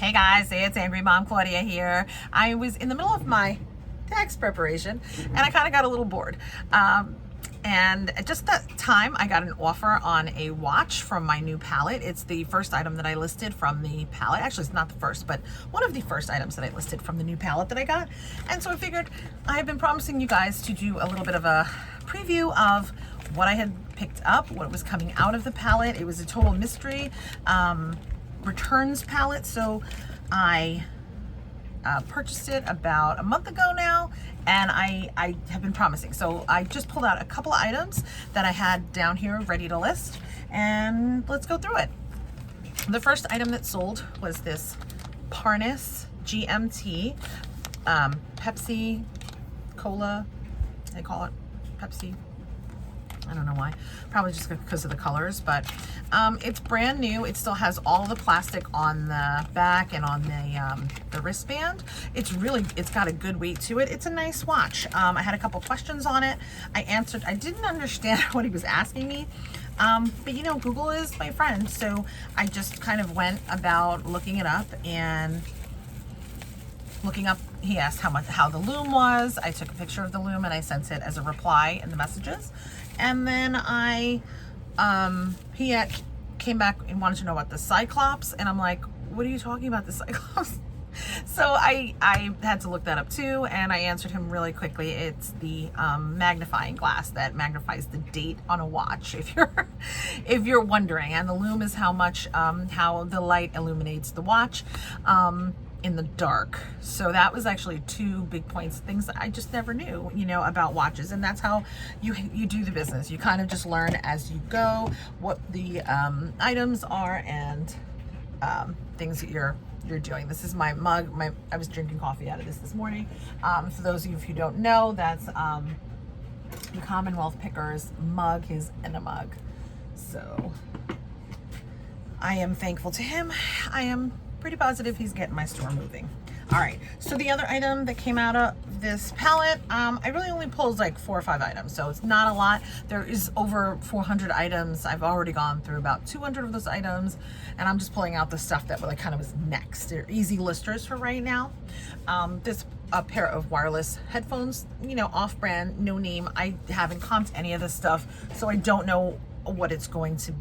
Hey guys, it's Angry Mom Claudia here. I was in the middle of my tax preparation and I kind of got a little bored. And at just that time, I got an offer on a watch from my new palette. It's the first item that I listed from the palette. Actually, it's not the first, but one of the first items that I listed from the new palette that I got. And so I figured I've been promising you guys to do a little bit of a preview of what I had picked up, what was coming out of the palette. It was a total mystery returns palette. So I purchased it about a month ago now, and I have been promising. So I just pulled out a couple of items that I had down here ready to list, and let's go through it. The first item that sold was this Parnas GMT Pepsi Cola. They call it Pepsi. I don't know why, probably just because of the colors, but it's brand new. It still has all the plastic on the back and on the wristband. It's got a good weight to it. It's a nice watch. I had a couple questions on it. I answered. I didn't understand what he was asking me, but you know, Google is my friend, so I just kind of went about looking it up and looking up. He asked how the loom was. I took a picture of the loom and I sent it as a reply in the messages. And then he came back and wanted to know about the Cyclops, and I'm like, what are you talking about, the Cyclops? So I had to look that up too, and I answered him really quickly. It's the magnifying glass that magnifies the date on a watch, if you're wondering. And the loom is how the light illuminates the watch in the dark. So that was actually two big points, things that I just never knew, about watches. And that's how you do the business. You kind of just learn as you go what the items are and things that you're doing. This is my mug. I was drinking coffee out of this morning. For those of you who don't know, that's the Commonwealth Pickers mug, his Enamug. So I am thankful to him. I am pretty positive he's getting my store moving. All right, so the other item that came out of this palette, I really only pulled like 4 or 5 items, so it's not a lot. There is over 400 items. I've already gone through about 200 of those items, and I'm just pulling out the stuff that really kind of was next. They're easy listers for right now. This a pair of wireless headphones, off-brand, no name. I haven't comped any of this stuff, so I don't know what it's going to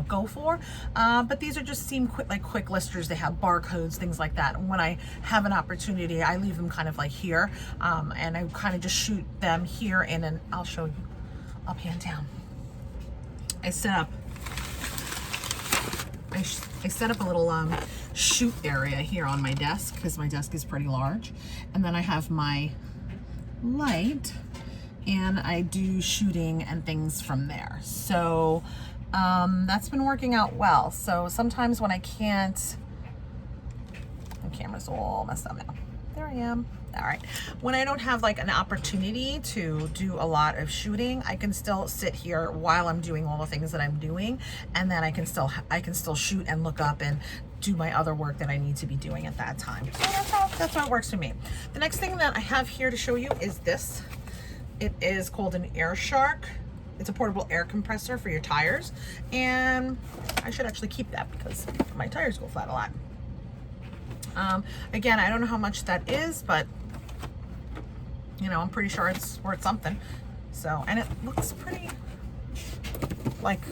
go for, but these are just seem quick listers. They have barcodes, things like that. And when I have an opportunity, I leave them kind of like here, and I kind of just shoot them here, and then I'll show you. I'll pan down. I set up a little shoot area here on my desk, because my desk is pretty large, and then I have my light, and I do shooting and things from there. So that's been working out well. So sometimes when I can't, the camera's all messed up now. There I am. All right. When I don't have like an opportunity to do a lot of shooting, I can still sit here while I'm doing all the things that I'm doing, and then I can still shoot and look up and do my other work that I need to be doing at that time. So that's how it works for me. The next thing that I have here to show you is this. It is called an Air Shark. It's a portable air compressor for your tires, and I should actually keep that because my tires go flat a lot. Again, I don't know how much that is, but I'm pretty sure it's worth something. So, and it looks pretty, like,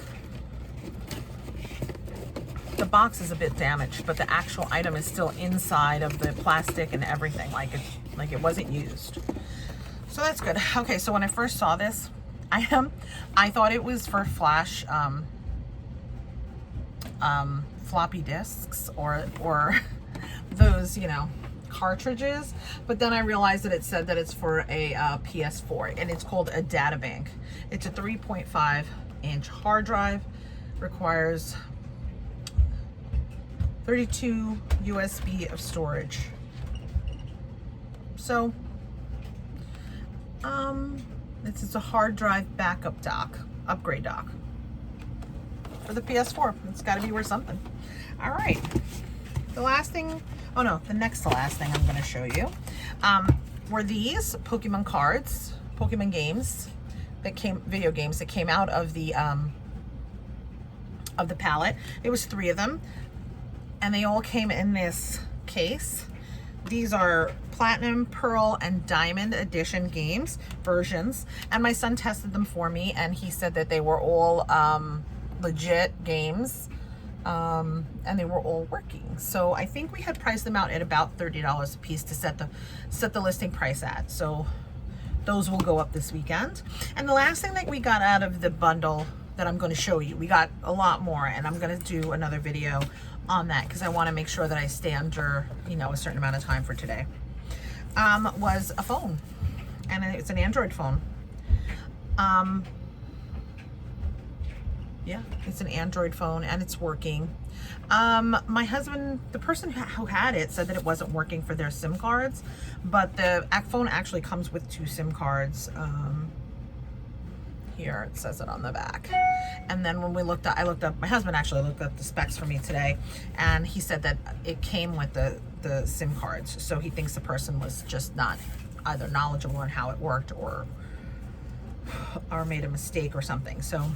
the box is a bit damaged, but the actual item is still inside of the plastic and everything, like it wasn't used. So that's good. Okay, so when I first saw this item, I thought it was for flash floppy disks or those cartridges, but then I realized that it said that it's for a PS4, and it's called a data bank. It's a 3.5-inch hard drive, requires 32 USB of storage. So it's a hard drive backup dock, upgrade dock for the PS4. It's got to be worth something. All right. The next to last thing I'm going to show you were these Pokemon cards, Pokemon games video games that came out of the palette. It was 3 of them, and they all came in this case. These are Platinum, Pearl, and Diamond Edition games versions, and my son tested them for me, and he said that they were all legit games, and they were all working. So I think we had priced them out at about $30 a piece to set the listing price at. So those will go up this weekend. And the last thing that we got out of the bundle that I'm going to show you, we got a lot more, and I'm going to do another video on that because I want to make sure that I stay under, you know, a certain amount of time for today, was a phone, and it's an Android phone. Yeah, it's an Android phone and it's working. My husband, the person who had it, said that it wasn't working for their SIM cards, but the phone actually comes with 2 SIM cards. Here it says it on the back. And then when I looked up, my husband actually looked up the specs for me today, and he said that it came with the SIM cards. So he thinks the person was just not either knowledgeable on how it worked or made a mistake or something. So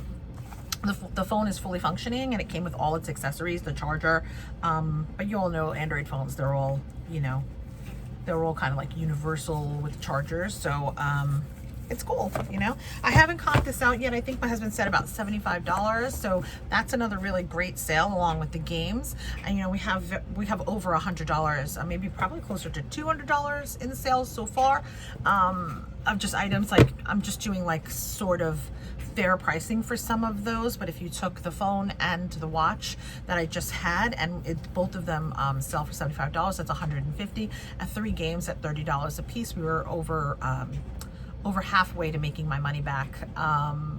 the phone is fully functioning, and it came with all its accessories, the charger. But you all know Android phones, they're all, you know, they're all kind of like universal with chargers. So it's cool, you know. I haven't comped this out yet. I think my husband said about $75. So that's another really great sale along with the games. And you know, we have over $100, maybe probably closer to $200 in sales so far, of just items. Like I'm just doing like sort of fair pricing for some of those, but if you took the phone and the watch that I just had, and both of them sell for $75, that's $150, and 3 games at $30 a piece, we were over halfway to making my money back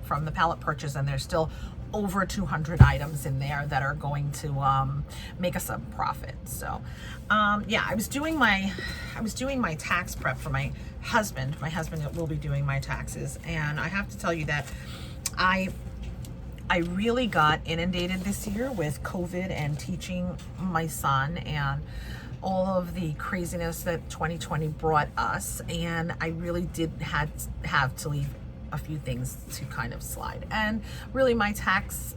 from the pallet purchase, and there's still over 200 items in there that are going to make us a profit. So yeah, I was doing my tax prep for my husband. My husband will be doing my taxes, and I have to tell you that I really got inundated this year with COVID and teaching my son and all of the craziness that 2020 brought us, and I really did have to leave a few things to kind of slide. And really my taxes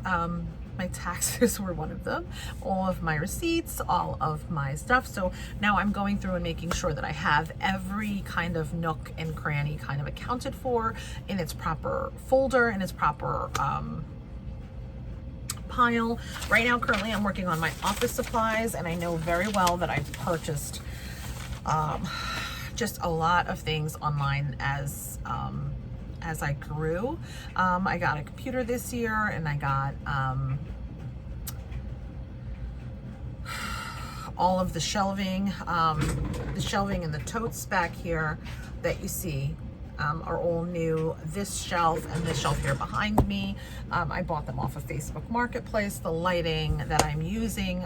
were one of them, all of my receipts, all of my stuff. So now I'm going through and making sure that I have every kind of nook and cranny kind of accounted for in its proper folder, in its proper pile. Right now, currently, I'm working on my office supplies, and I know very well that I purchased just a lot of things online as I grew. I got a computer this year, and I got all of the shelving and the totes back here that you see are all new. This shelf and this shelf here behind me, I bought them off of Facebook Marketplace. The lighting that I'm using,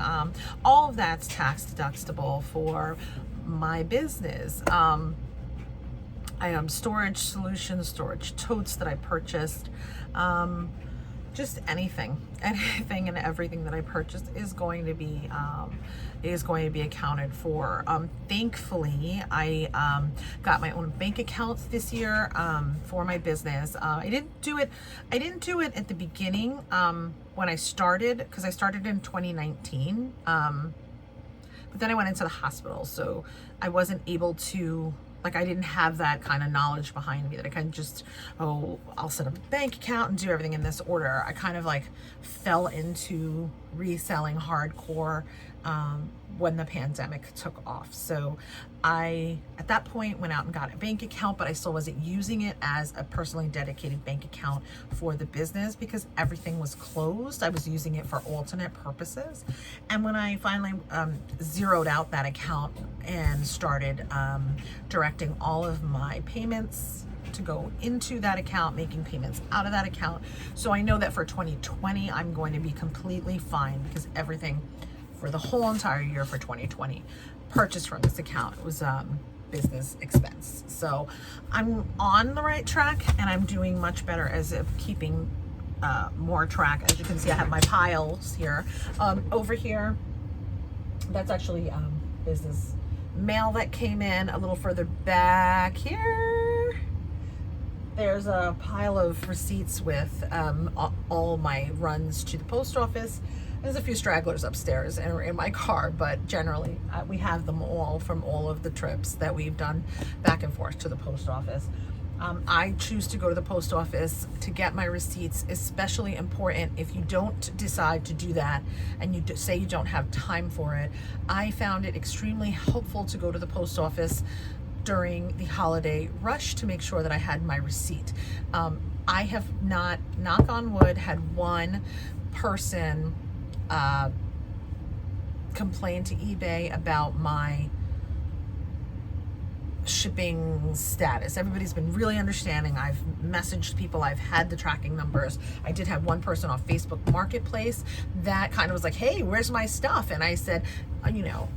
all of that's tax deductible for my business. I have storage solutions, storage totes that I purchased. Just anything and everything that I purchased is going to be accounted for. Thankfully, I got my own bank account this year for my business. I didn't do it at the beginning when I started, because I started in 2019. But then I went into the hospital, so I wasn't able to, like, I didn't have that kind of knowledge behind me that I can just, I'll set up a bank account and do everything in this order. I kind of like fell into reselling hardcore when the pandemic took off. So I, at that point, went out and got a bank account, but I still wasn't using it as a personally dedicated bank account for the business because everything was closed. I was using it for alternate purposes. And when I finally zeroed out that account and started directing all of my payments to go into that account, making payments out of that account. So I know that for 2020, I'm going to be completely fine because everything for the whole entire year for 2020 purchased from this account was business expense. So I'm on the right track, and I'm doing much better as of keeping more track. As you can see, I have my piles here. Over here, that's actually business mail that came in. A little further back here, there's a pile of receipts with all my runs to the post office. There's a few stragglers upstairs in my car, but generally we have them all from all of the trips that we've done back and forth to the post office. I choose to go to the post office to get my receipts, especially important if you don't decide to do that and you say you don't have time for it. I found it extremely helpful to go to the post office during the holiday rush to make sure that I had my receipt. I have not, knock on wood, had one person complain to eBay about my shipping status. Everybody's been really understanding. I've messaged people, I've had the tracking numbers. I did have one person on Facebook Marketplace that kind of was like, hey, where's my stuff? And I said, you know,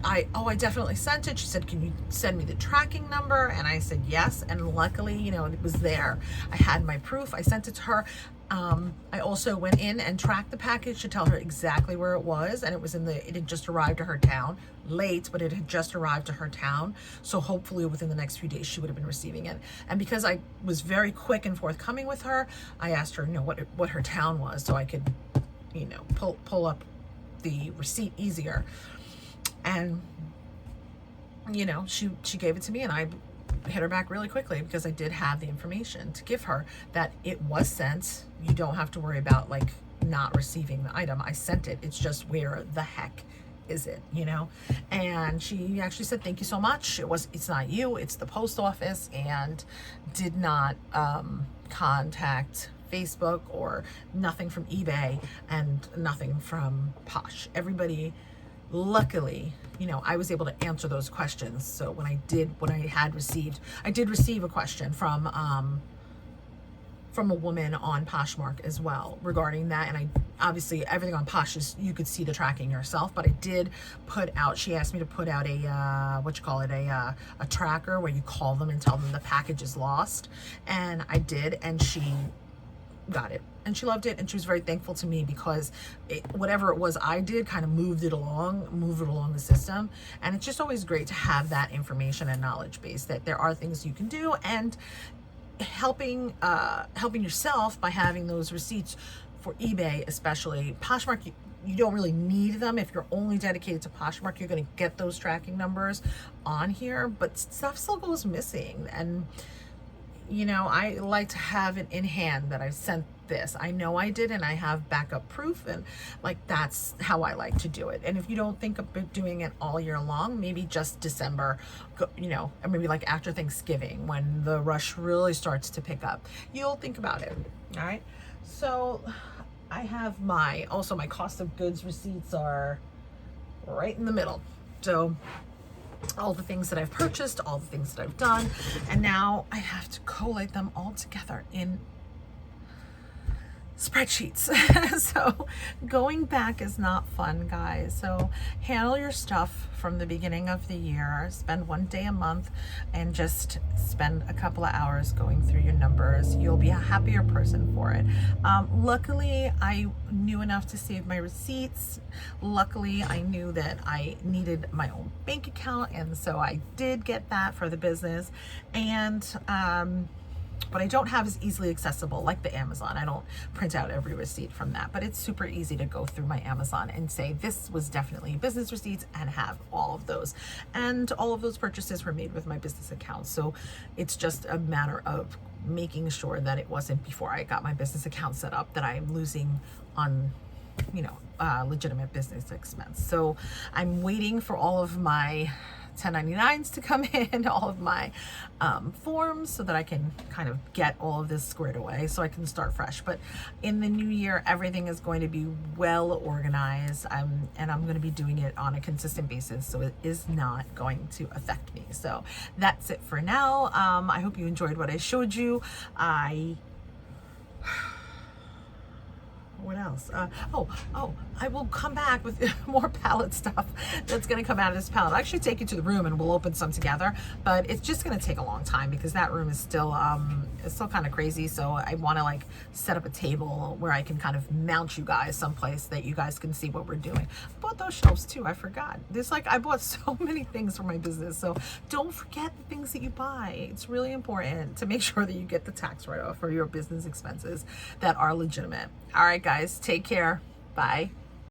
I definitely sent it. She said, can you send me the tracking number? And I said yes, and luckily, you know, it was there. I had my proof. I sent it to her. I also went in and tracked the package to tell her exactly where it was, and it had just arrived to her town, late, but it had just arrived to her town. So hopefully within the next few days she would have been receiving it. And because I was very quick and forthcoming with her, I asked her, you know, what her town was, so I could, you know, pull up the receipt easier. And you know, she gave it to me, and I hit her back really quickly because I did have the information to give her that it was sent. You don't have to worry about like not receiving the item. I sent it. It's just where the heck is it, you know? And she actually said, thank you so much. It's not you, it's the post office, and did not contact Facebook or nothing from eBay and nothing from Posh. Everybody, luckily, you know, I was able to answer those questions. So when I did receive a question from a woman on Poshmark as well regarding that. And I obviously, everything on Posh is, you could see the tracking yourself, but I did put out, she asked me to put out a a tracker where you call them and tell them the package is lost, and I did, and she got it and she loved it, and she was very thankful to me because whatever it was I did kind of moved it along the system. And it's just always great to have that information and knowledge base that there are things you can do, and helping yourself by having those receipts for eBay, especially Poshmark. You don't really need them if you're only dedicated to Poshmark. You're going to get those tracking numbers on here, but stuff still goes missing. And you know, I like to have it in hand that I sent this. I know I did, and I have backup proof, and like that's how I like to do it. And if you don't think of doing it all year long, maybe just December, you know, or maybe like after Thanksgiving when the rush really starts to pick up, you'll think about it. All right. So I have my cost of goods receipts are right in the middle. So all the things that I've purchased, all the things that I've done, and now I have to collate them all together in spreadsheets. So going back is not fun, guys. So handle your stuff from the beginning of the year. Spend one day a month and just spend a couple of hours going through your numbers. You'll be a happier person for it. Luckily, I knew enough to save my receipts. Luckily, I knew that I needed my own bank account, and so I did get that for the business. And what I don't have is easily accessible, like the Amazon. I don't print out every receipt from that, but it's super easy to go through my Amazon and say, this was definitely business receipts, and have all of those. And all of those purchases were made with my business account. So it's just a matter of making sure that it wasn't, before I got my business account set up, that I'm losing on, you know, legitimate business expense. So I'm waiting for all of my 1099s to come in, all of my forms, so that I can kind of get all of this squared away so I can start fresh. But in the new year, everything is going to be well organized, and I'm going to be doing it on a consistent basis, so it is not going to affect me. So that's it for now. I hope you enjoyed what I showed you. What else? I will come back with more palette stuff that's going to come out of this palette. I'll actually take you to the room and we'll open some together, but it's just going to take a long time because that room is still kind of crazy. So I want to like set up a table where I can kind of mount you guys someplace that you guys can see what we're doing. I bought those shelves too. I forgot. I bought so many things for my business. So don't forget the things that you buy. It's really important to make sure that you get the tax write-off for your business expenses that are legitimate. All right, guys, take care. Bye.